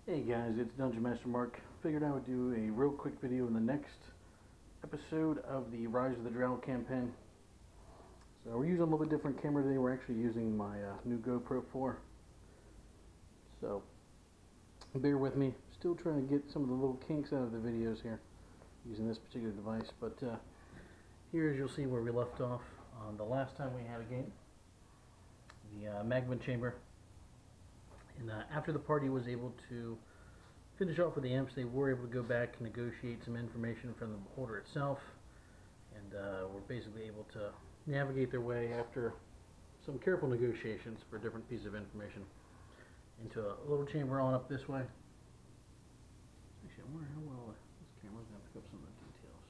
Hey guys, it's Dungeon Master Mark. Figured I would do a real quick video in the next episode of the Rise of the Drow campaign. So we're using a little bit different camera today. We're actually using my new GoPro 4. So bear with me. Still trying to get some of the little kinks out of the videos here using this particular device. But here, as you'll see where we left off on the last time we had a game, the magma chamber. And after the party was able to finish off with the imps, they were able to go back and negotiate some information from the beholder itself, and were basically able to navigate their way after some careful negotiations for different pieces of information into a little chamber on up this way. Actually, I wonder how well this camera's going to pick up some of the details.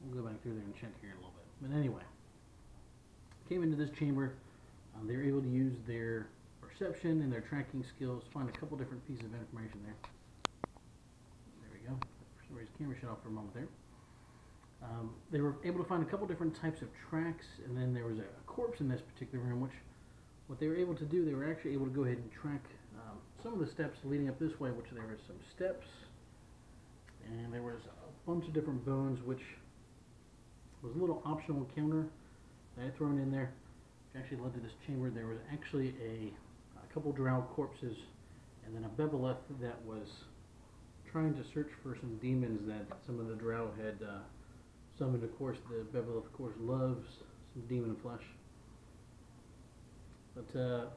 We'll go back through there and check here in a little bit. But anyway, came into this chamber. They were able to use their perception and their tracking skills to find a couple different pieces of information there. There we go. For some reason, camera shut off for a moment there. They were able to find a couple different types of tracks, and then there was a corpse in this particular room, which what they were able to do, they were actually able to go ahead and track some of the steps leading up this way, which there were some steps, and there was a bunch of different bones, which was a little optional encounter that I had thrown in there, which actually led to this chamber. There was actually a couple Drow corpses, and then a beveleth that was trying to search for some demons that some of the Drow had summoned. Of course, the beveleth, of course, loves some demon flesh. But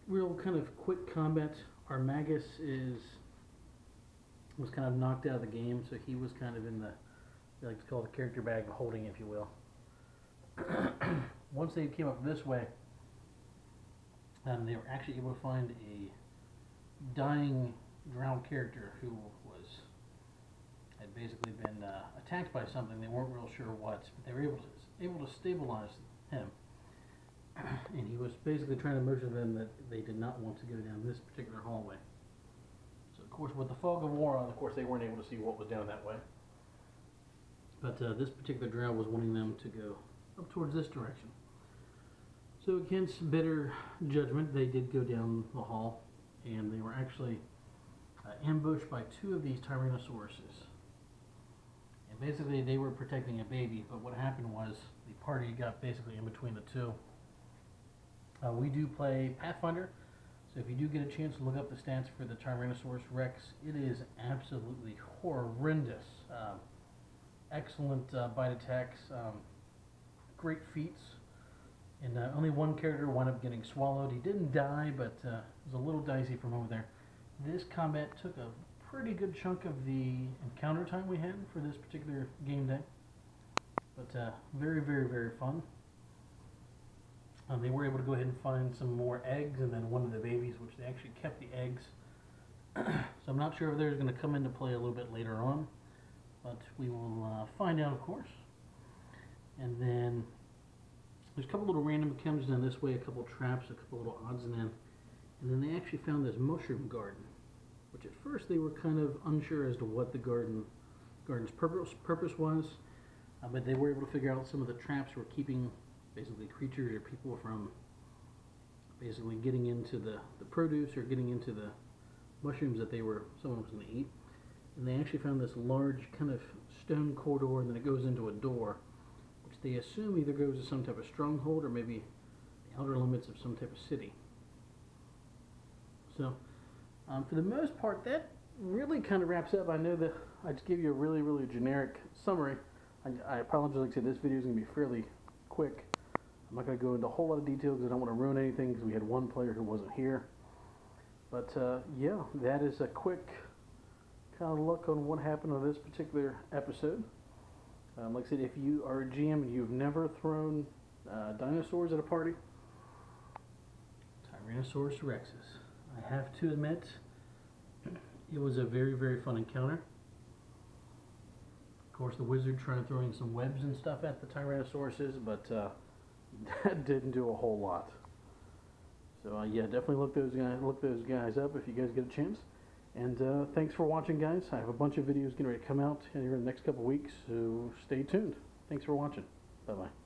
real kind of quick combat. Our Magus was kind of knocked out of the game, so he was kind of in the, they like to call it the character bag holding, if you will. Once they came up this way, they were actually able to find a dying Drow character who had basically been attacked by something. They weren't real sure what, but they were able to stabilize him. And he was basically trying to motion them that they did not want to go down this particular hallway. So of course, with the fog of war on, of course they weren't able to see what was down that way. But this particular Drow was wanting them to go up towards this direction. So against better judgment, they did go down the hall, and they were actually ambushed by two of these Tyrannosauruses. And basically they were protecting a baby, but what happened was the party got basically in between the two. We do play Pathfinder, so if you do get a chance to look up the stats for the Tyrannosaurus Rex, it is absolutely horrendous. Excellent bite attacks, great feats. And only one character wound up getting swallowed. He didn't die, but it was a little dicey from over there. This combat took a pretty good chunk of the encounter time we had for this particular game day. But very, very, very fun. They were able to go ahead and find some more eggs, and then one of the babies, which they actually kept the eggs. So I'm not sure if they're going to come into play a little bit later on, but we will find out, of course. And then there's a couple little random encounters down this way, a couple traps, a couple little odds and then they actually found this mushroom garden, which at first they were kind of unsure as to what the garden's purpose was, but they were able to figure out some of the traps were keeping basically creatures or people from basically getting into the produce or getting into the mushrooms that someone was going to eat. And they actually found this large kind of stone corridor, and then it goes into a door, which they assume either goes to some type of stronghold or maybe the outer limits of some type of city. So, for the most part, that really kind of wraps up. I know that I just gave you a really, really generic summary. I apologize, like I said, this video is going to be fairly quick. I'm not going to go into a whole lot of detail because I don't want to ruin anything, because we had one player who wasn't here. But yeah, that is a quick kind of look on what happened on this particular episode. Like I said, if you are a GM and you've never thrown dinosaurs at a party, Tyrannosaurus Rexes, I have to admit, it was a very, very fun encounter. Of course, the wizard tried throwing some webs and stuff at the Tyrannosauruses, but that didn't do a whole lot. So yeah, definitely look those guys up if you guys get a chance. And thanks for watching, guys. I have a bunch of videos getting ready to come out here in the next couple weeks, so stay tuned. Thanks for watching. Bye-bye.